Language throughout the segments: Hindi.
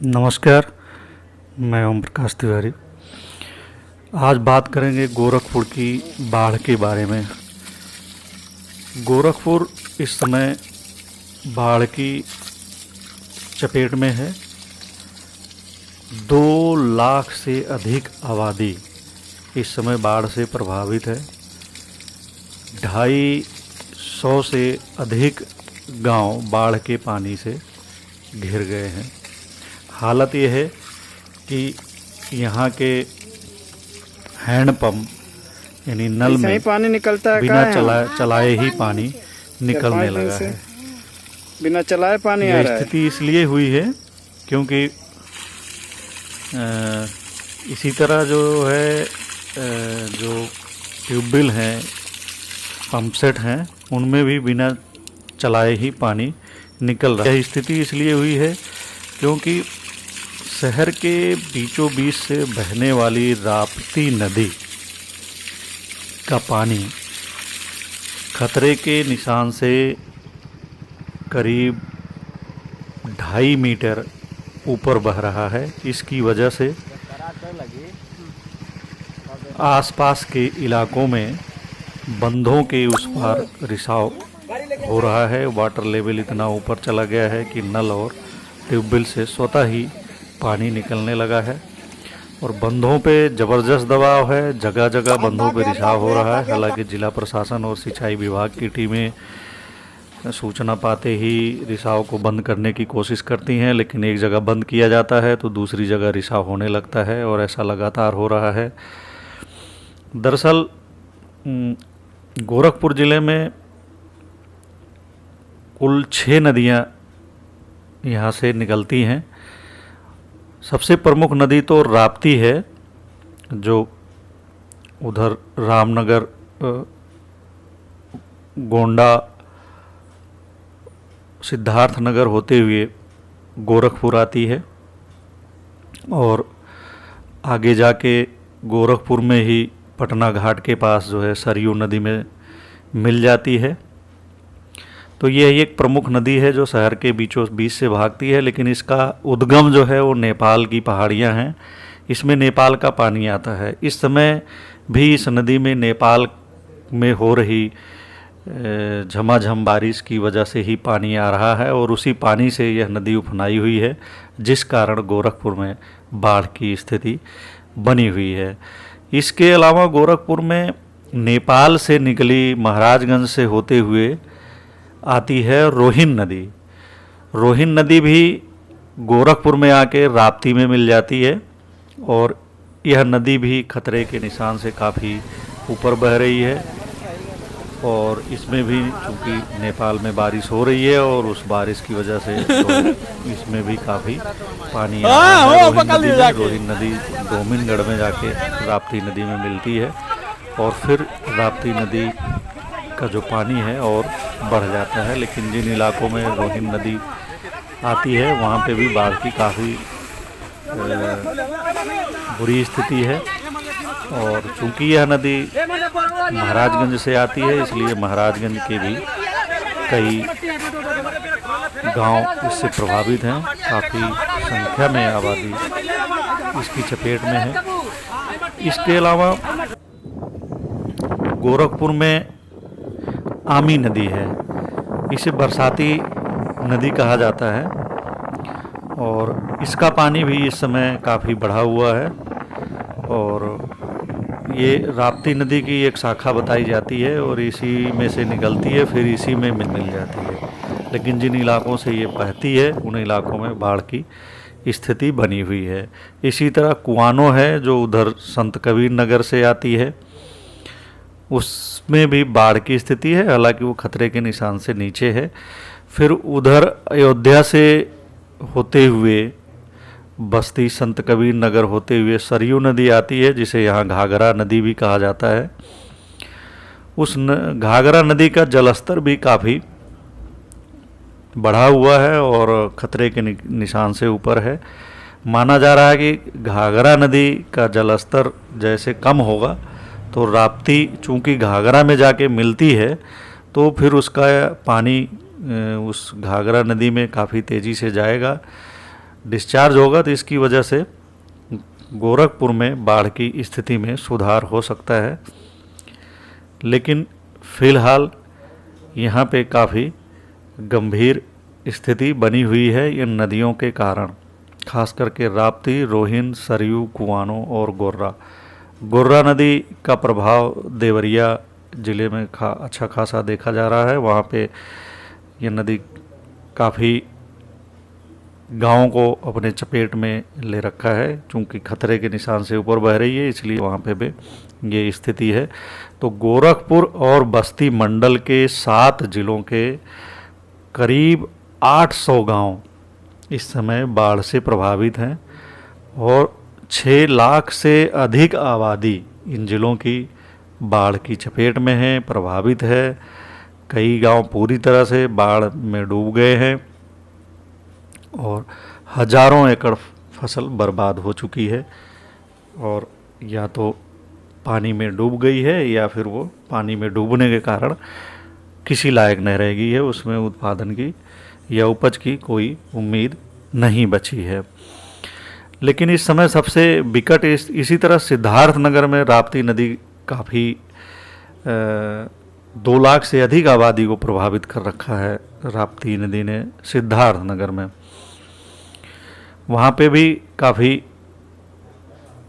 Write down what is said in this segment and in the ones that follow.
नमस्कार। मैं ओम प्रकाश तिवारी। आज बात करेंगे गोरखपुर की बाढ़ के बारे में। गोरखपुर इस समय बाढ़ की चपेट में है। 2 लाख से अधिक आबादी इस समय बाढ़ से प्रभावित है। 250 से अधिक गांव बाढ़ के पानी से घिर गए हैं। हालत ये है कि यहाँ के हैंडपम्प यानी नल में पानी निकलता है, बिना चलाए ही पानी निकलने लगा है। बिना चलाए पानी आ रहा है। स्थिति इसलिए हुई है क्योंकि इसी तरह जो है जो ट्यूबवेल हैं, पंप सेट हैं, उनमें भी बिना चलाए ही पानी निकल रहा है। यह स्थिति इसलिए हुई है क्योंकि शहर के बीचों बीच से बहने वाली राप्ती नदी का पानी खतरे के निशान से करीब 2.5 मीटर ऊपर बह रहा है। इसकी वजह से आसपास के इलाकों में बंधों के उस पार रिसाव हो रहा है। वाटर लेवल इतना ऊपर चला गया है कि नल और ट्यूबवेल से स्वतः ही पानी निकलने लगा है और बंधों पे ज़बरदस्त दबाव है। जगह जगह बंधों पे रिसाव हो रहा है। हालांकि जिला प्रशासन और सिंचाई विभाग की टीमें सूचना पाते ही रिसाव को बंद करने की कोशिश करती हैं, लेकिन एक जगह बंद किया जाता है तो दूसरी जगह रिसाव होने लगता है और ऐसा लगातार हो रहा है। दरअसल गोरखपुर ज़िले में कुल 6 नदियाँ यहाँ से निकलती हैं। सबसे प्रमुख नदी तो राप्ती है, जो उधर रामनगर, गोंडा, सिद्धार्थनगर होते हुए गोरखपुर आती है और आगे जाके गोरखपुर में ही पटना घाट के पास जो है सरयू नदी में मिल जाती है। तो यह एक प्रमुख नदी है जो शहर के बीचों बीच से भागती है, लेकिन इसका उद्गम जो है वो नेपाल की पहाड़ियाँ हैं। इसमें नेपाल का पानी आता है। इस समय भी इस नदी में नेपाल में हो रही झमाझम बारिश की वजह से ही पानी आ रहा है और उसी पानी से यह नदी उफनाई हुई है, जिस कारण गोरखपुर में बाढ़ की स्थिति बनी हुई है। इसके अलावा गोरखपुर में नेपाल से निकली महाराजगंज से होते हुए आती है रोहिन नदी। रोहिन नदी भी गोरखपुर में आके राप्ती में मिल जाती है और यह नदी भी खतरे के निशान से काफ़ी ऊपर बह रही है और इसमें भी चूँकि नेपाल में बारिश हो रही है और उस बारिश की वजह से तो इसमें भी काफ़ी पानी आ रहा है। रोहिन नदी डोमिनगढ़ में जाके राप्ती नदी में मिलती है और फिर राप्ती नदी का जो पानी है और बढ़ जाता है। लेकिन जिन इलाकों में रोहिन नदी आती है वहाँ पे भी बाढ़ की काफ़ी बुरी स्थिति है और चूँकि यह नदी महाराजगंज से आती है, इसलिए महाराजगंज के भी कई गांव इससे प्रभावित हैं। काफ़ी संख्या में आबादी इसकी चपेट में है। इसके अलावा गोरखपुर में आमी नदी है। इसे बरसाती नदी कहा जाता है और इसका पानी भी इस समय काफ़ी बढ़ा हुआ है और ये राप्ती नदी की एक शाखा बताई जाती है और इसी में से निकलती है, फिर इसी में मिल जाती है। लेकिन जिन इलाकों से ये बहती है उन इलाकों में बाढ़ की स्थिति बनी हुई है। इसी तरह कुआनो है जो उधर संत कबीर नगर से आती है, उसमें भी बाढ़ की स्थिति है, हालांकि वो खतरे के निशान से नीचे है। फिर उधर अयोध्या से होते हुए बस्ती संत कबीर नगर होते हुए सरयू नदी आती है, जिसे यहाँ घाघरा नदी भी कहा जाता है। उस घाघरा नदी का जलस्तर भी काफ़ी बढ़ा हुआ है और खतरे के निशान से ऊपर है। माना जा रहा है कि घाघरा नदी का जलस्तर जैसे कम होगा तो राप्ती चूँकि घाघरा में जाके मिलती है तो फिर उसका पानी उस घाघरा नदी में काफ़ी तेज़ी से जाएगा डिस्चार्ज होगा तो इसकी वजह से गोरखपुर में बाढ़ की स्थिति में सुधार हो सकता है। लेकिन फ़िलहाल यहाँ पे काफ़ी गंभीर स्थिति बनी हुई है इन नदियों के कारण, खास करके राप्ती, रोहिन, सरयू, कुआनो और गोर्रा नदी का प्रभाव देवरिया ज़िले में अच्छा खासा देखा जा रहा है। वहाँ पे ये नदी काफ़ी गाँवों को अपने चपेट में ले रखा है, चूँकि खतरे के निशान से ऊपर बह रही है, इसलिए वहाँ पे भी ये स्थिति है। तो गोरखपुर और बस्ती मंडल के 7 जिलों के करीब 800 गांव इस समय बाढ़ से प्रभावित हैं और 6 लाख से अधिक आबादी इन जिलों की बाढ़ की चपेट में है, प्रभावित है। कई गांव पूरी तरह से बाढ़ में डूब गए हैं और हजारों एकड़ फसल बर्बाद हो चुकी है और या तो पानी में डूब गई है या फिर वो पानी में डूबने के कारण किसी लायक नहीं रह गई है, उसमें उत्पादन की या उपज की कोई उम्मीद नहीं बची है। लेकिन इस समय सबसे विकट इसी तरह सिद्धार्थनगर में राप्ती नदी काफ़ी 2 लाख से अधिक आबादी को प्रभावित कर रखा है। राप्ती नदी ने सिद्धार्थनगर में, वहाँ पे भी काफ़ी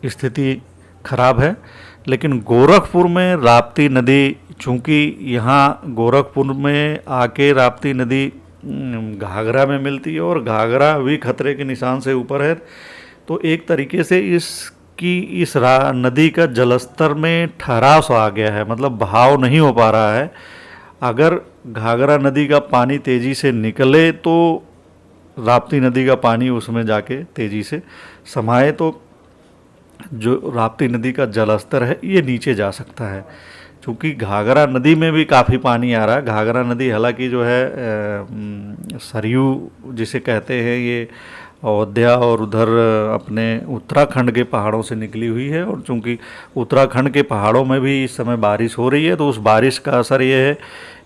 स्थिति खराब है। लेकिन गोरखपुर में राप्ती नदी, चूँकि यहाँ गोरखपुर में आके राप्ती नदी घाघरा में मिलती है और घाघरा भी खतरे के निशान से ऊपर है, तो एक तरीके से इस नदी का जलस्तर में ठहराव सा आ गया है, मतलब बहाव नहीं हो पा रहा है। अगर घाघरा नदी का पानी तेज़ी से निकले तो राप्ती नदी का पानी उसमें जाके तेज़ी से समाये तो जो राप्ती नदी का जलस्तर है ये नीचे जा सकता है। क्योंकि घाघरा नदी में भी काफ़ी पानी आ रहा है। घाघरा नदी हालांकि जो है सरयू जिसे कहते हैं, ये अयोध्या और उधर अपने उत्तराखंड के पहाड़ों से निकली हुई है और चूँकि उत्तराखंड के पहाड़ों में भी इस समय बारिश हो रही है, तो उस बारिश का असर ये है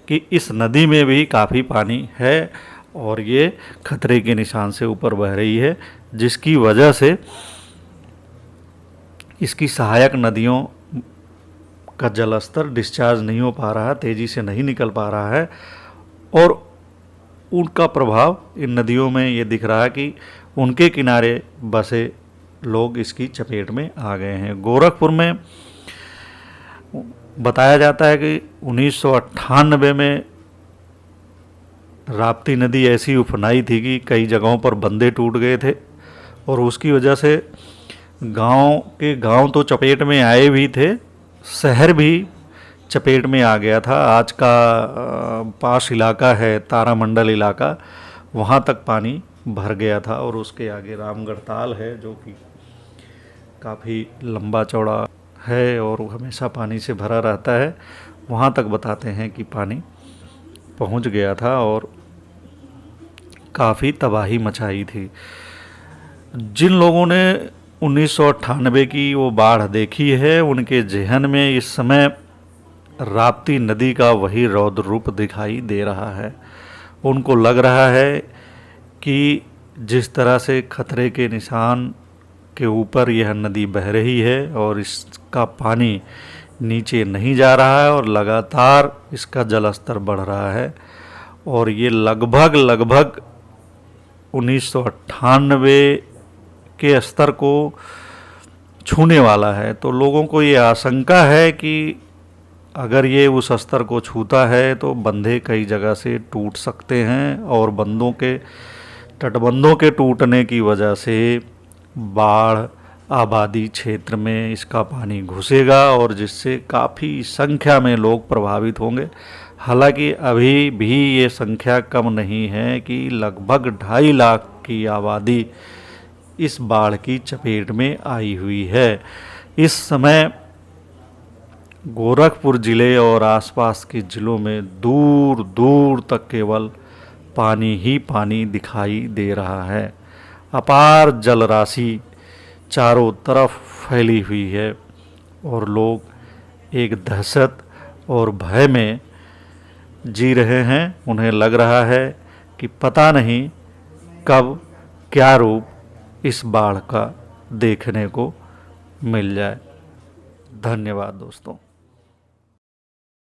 कि इस नदी में भी काफ़ी पानी है और ये खतरे के निशान से ऊपर बह रही है, जिसकी वजह से इसकी सहायक नदियों का जलस्तर डिस्चार्ज नहीं हो पा रहा है, तेज़ी से नहीं निकल पा रहा है और उनका प्रभाव इन नदियों में ये दिख रहा है कि उनके किनारे बसे लोग इसकी चपेट में आ गए हैं। गोरखपुर में बताया जाता है कि 1998 में राप्ती नदी ऐसी उफनाई थी कि कई जगहों पर बंदे टूट गए थे और उसकी वजह से गांव तो चपेट में आए भी थे, शहर भी चपेट में आ गया था। आज का पास इलाका है तारामंडल इलाका, वहाँ तक पानी भर गया था और उसके आगे रामगढ़ ताल है जो कि काफ़ी लंबा चौड़ा है और हमेशा पानी से भरा रहता है। वहाँ तक बताते हैं कि पानी पहुँच गया था और काफ़ी तबाही मचाई थी। जिन लोगों ने 1998 की वो बाढ़ देखी है, उनके ज़हन में इस समय राप्ती नदी का वही रौद्र रूप दिखाई दे रहा है। उनको लग रहा है कि जिस तरह से खतरे के निशान के ऊपर यह नदी बह रही है और इसका पानी नीचे नहीं जा रहा है और लगातार इसका जलस्तर बढ़ रहा है और ये लगभग 1998 के स्तर को छूने वाला है। तो लोगों को ये आशंका है कि अगर ये उस स्तर को छूता है तो बंधे कई जगह से टूट सकते हैं और तटबंधों के टूटने की वजह से बाढ़ आबादी क्षेत्र में इसका पानी घुसेगा और जिससे काफ़ी संख्या में लोग प्रभावित होंगे। हालांकि अभी भी ये संख्या कम नहीं है कि लगभग 2.5 लाख की आबादी इस बाढ़ की चपेट में आई हुई है। इस समय गोरखपुर ज़िले और आसपास के ज़िलों में दूर दूर तक केवल पानी ही पानी दिखाई दे रहा है। अपार जलराशि चारों तरफ फैली हुई है और लोग एक दहशत और भय में जी रहे हैं। उन्हें लग रहा है कि पता नहीं कब क्या रूप इस बाढ़ का देखने को मिल जाए। धन्यवाद दोस्तों।